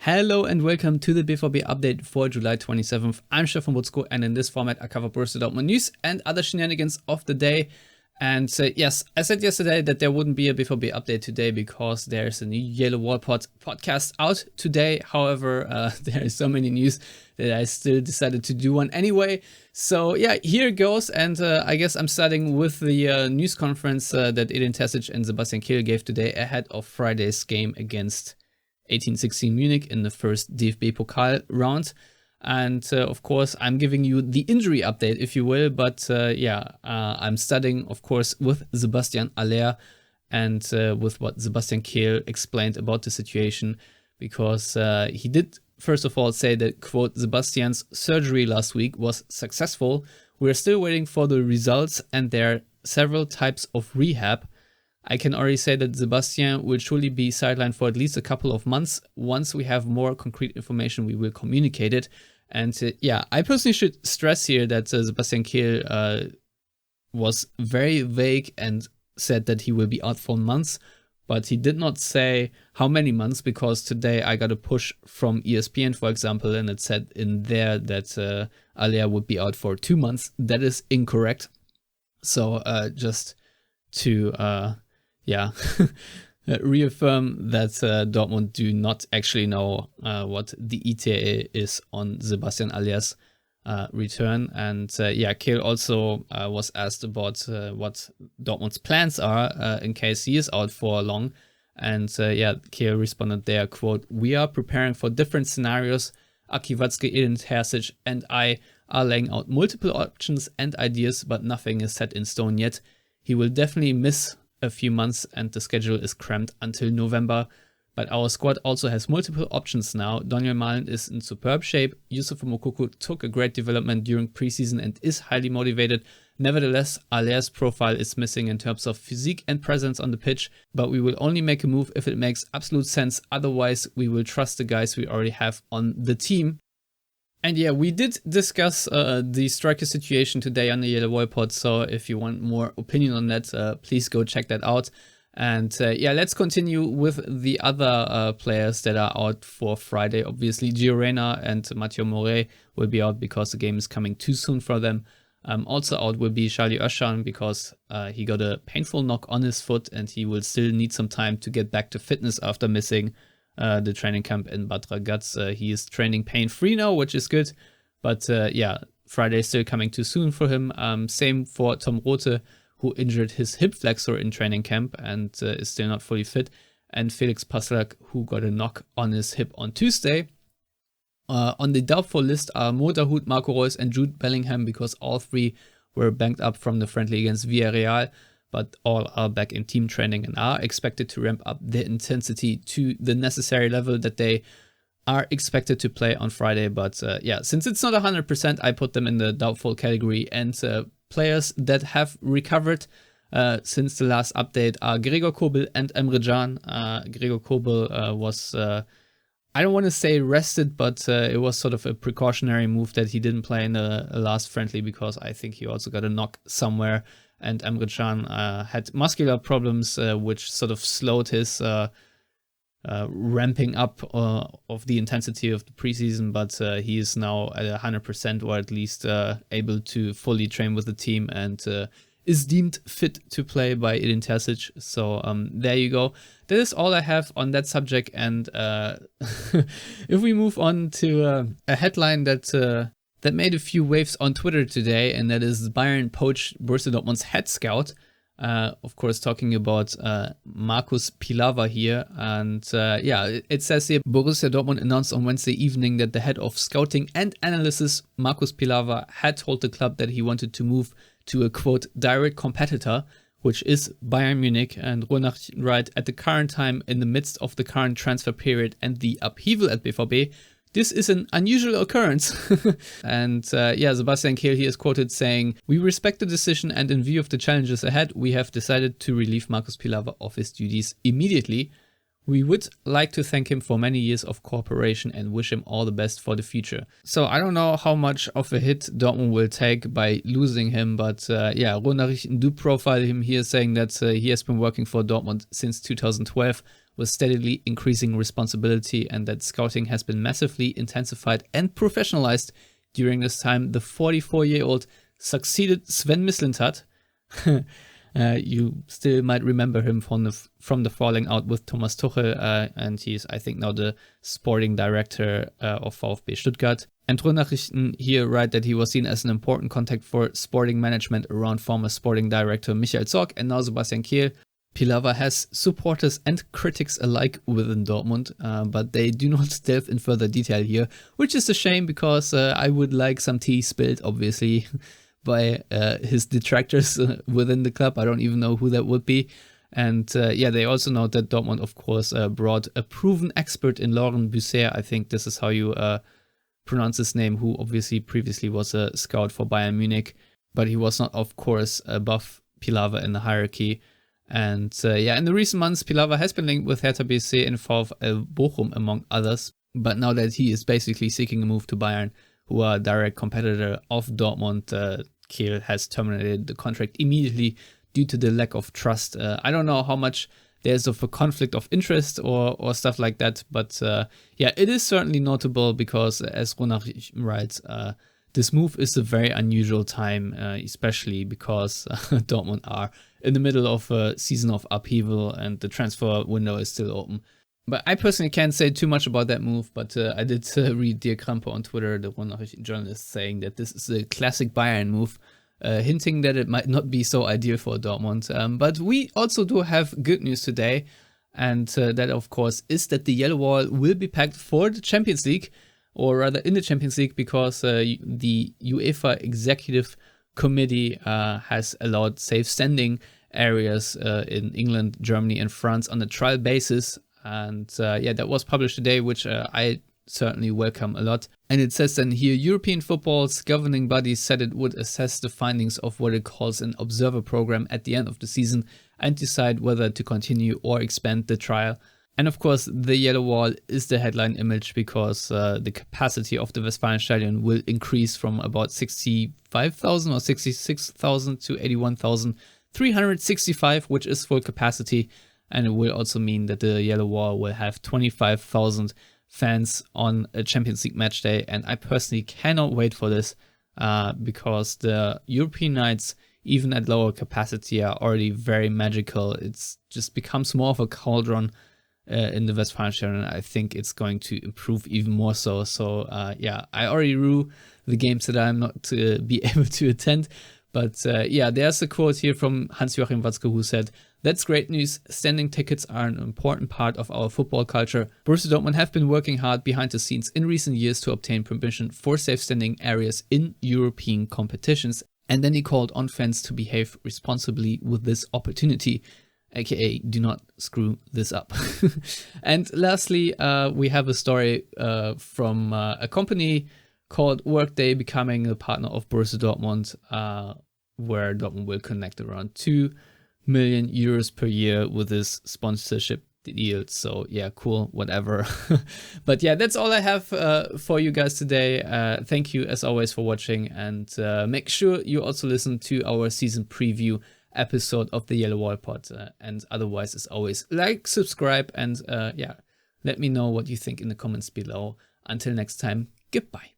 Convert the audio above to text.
Hello and welcome to the BVB update for July 27th. I'm Stefan Butzko, and in this format I cover Borussia Dortmund news and other shenanigans of the day. And yes, I said yesterday that there wouldn't be a BVB update today because there's a new Yellow Wall podcast out today. However, there is so many news that I still decided to do one anyway. So yeah, here it goes. And I guess I'm starting with the news conference that Edin Terzic and Sebastien Haller gave today ahead of Friday's game against 1816 Munich in the first DFB Pokal round. And of course, I'm giving you the injury update, if you will. But I'm studying, of course, with Sebastien Haller and with what Sebastien Haller explained about the situation, because he did, first of all, say that, quote, Sebastian's surgery last week was successful. We're still waiting for the results, and there are several types of rehab. I can already say that Sebastien will surely be sidelined for at least a couple of months. Once we have more concrete information, we will communicate it. And I personally should stress here that Sebastien Haller was very vague and said that he will be out for months, but he did not say how many months, because today I got a push from ESPN, for example, and it said in there that Haller would be out for 2 months. That is incorrect. So just to reaffirm that Dortmund do not actually know what the ETA is on Sebastien Haller's return. And Kehl also was asked about what Dortmund's plans are in case he is out for long. And Kehl responded there, quote, "We are preparing for different scenarios. Aki Watzke, Edin Terzic and I are laying out multiple options and ideas, but nothing is set in stone yet. He will definitely miss a few months and the schedule is cramped until November, but our squad also has multiple options now. Daniel Malen is in superb shape. Yusuf Moukoko took a great development during preseason and is highly motivated. Nevertheless, Haller's profile is missing in terms of physique and presence on the pitch, but we will only make a move if it makes absolute sense. Otherwise, we will trust the guys we already have on the team." And yeah, we did discuss the striker situation today on the Yellow Wall pod, so if you want more opinion on that, please go check that out. And let's continue with the other players that are out for Friday. Obviously, Gio Reyna and Mathieu Moret will be out because the game is coming too soon for them. Also out will be Charlie Özcan because he got a painful knock on his foot and he will still need some time to get back to fitness after missing the training camp in Bad Ragaz. He is training pain-free now, which is good. But Friday is still coming too soon for him. Same for Tom Rothe, who injured his hip flexor in training camp and is still not fully fit. And Felix Passlack, who got a knock on his hip on Tuesday. On the doubtful list are Mo Dahoud, Marco Reus and Jude Bellingham, because all three were banged up from the friendly against Villarreal, but all are back in team training and are expected to ramp up their intensity to the necessary level that they are expected to play on Friday. But since it's not 100%, I put them in the doubtful category. And players that have recovered since the last update are Gregor Kobel and Emre Can. Gregor Kobel was, I don't want to say rested, but it was sort of a precautionary move that he didn't play in the last friendly because I think he also got a knock somewhere. And Emre Can had muscular problems, which sort of slowed his ramping up of the intensity of the preseason. But he is now at 100%, or at least able to fully train with the team, and is deemed fit to play by Edin Terzic. So there you go. That is all I have on that subject. And if we move on to a headline that made a few waves on Twitter today, and that is Bayern poached Borussia Dortmund's head scout. Of course, talking about Markus Pilawa here. And it says here, Borussia Dortmund announced on Wednesday evening that the head of scouting and analysis, Markus Pilawa, had told the club that he wanted to move to a, quote, direct competitor, which is Bayern Munich. And Ronach right, at the current time, in the midst of the current transfer period and the upheaval at BVB, this is an unusual occurrence. And Sebastien Haller is quoted saying, "We respect the decision, and in view of the challenges ahead, we have decided to relieve Markus Pilawa of his duties immediately. We would like to thank him for many years of cooperation and wish him all the best for the future." So I don't know how much of a hit Dortmund will take by losing him, but Ronach do profile him here, saying that he has been working for Dortmund since 2012, with steadily increasing responsibility, and that scouting has been massively intensified and professionalized during this time. The 44-year-old succeeded Sven Mislintat. You still might remember him from the falling out with Thomas Tuchel, and he's, I think, now the sporting director of VfB Stuttgart. And Ruhrnachrichten here write that he was seen as an important contact for sporting management around former sporting director Michael Zorc and now Sebastian Kehl. Pilawa has supporters and critics alike within Dortmund, but they do not delve in further detail here, which is a shame because I would like some tea spilled, obviously, by his detractors within the club. I don't even know who that would be. And yeah, they also note that Dortmund, of course, brought a proven expert in Laurent Busser. I think this is how you pronounce his name, who obviously previously was a scout for Bayern Munich, but he was not, of course, above Pilawa in the hierarchy. And yeah, in the recent months, Pilawa has been linked with Hertha BSC and VfL Bochum, among others. But now that he is basically seeking a move to Bayern, who are a direct competitor of Dortmund, Kehl has terminated the contract immediately due to the lack of trust. I don't know how much there's of a conflict of interest or stuff like that, but yeah, it is certainly notable because, as Ronach writes, this move is a very unusual time, especially because Dortmund are in the middle of a season of upheaval and the transfer window is still open. But I personally can't say too much about that move, but I did read Dirk Krampe on Twitter, the Ronach journalist, saying that this is a classic Bayern move, hinting that it might not be so ideal for Dortmund. But we also do have good news today, and that, of course, is that the Yellow Wall will be packed for the Champions League, or rather in the Champions League, because the UEFA Executive Committee has allowed safe standing areas in England, Germany, and France on a trial basis. And yeah, that was published today, which I certainly welcome a lot. And it says then here, European football's governing body said it would assess the findings of what it calls an observer program at the end of the season and decide whether to continue or expand the trial. And of course, the Yellow Wall is the headline image because the capacity of the Westfalenstadion will increase from about 65,000 or 66,000 to 81,365, which is full capacity. And it will also mean that the Yellow Wall will have 25,000 fans on a Champions League match day. And I personally cannot wait for this because the European nights, even at lower capacity, are already very magical. It's just becomes more of a cauldron in the Westfalenstadion. I think it's going to improve even more so. So yeah, I already rue the games that I'm not to be able to attend. But yeah, there's a quote here from Hans-Joachim who said, "That's great news. Standing tickets are an important part of our football culture. Borussia Dortmund have been working hard behind the scenes in recent years to obtain permission for safe standing areas in European competitions." And then he called on fans to behave responsibly with this opportunity, aka do not screw this up. And lastly, we have a story from a company called Workday becoming a partner of Borussia Dortmund, where Dortmund will connect around 2 million euros per year with this sponsorship deal. So yeah, cool, whatever. But yeah, that's all I have for you guys today. Thank you as always for watching, and make sure you also listen to our season preview episode of the Yellow Wall Pod. And otherwise, as always, like, subscribe, and yeah, let me know what you think in the comments below. Until next time, goodbye.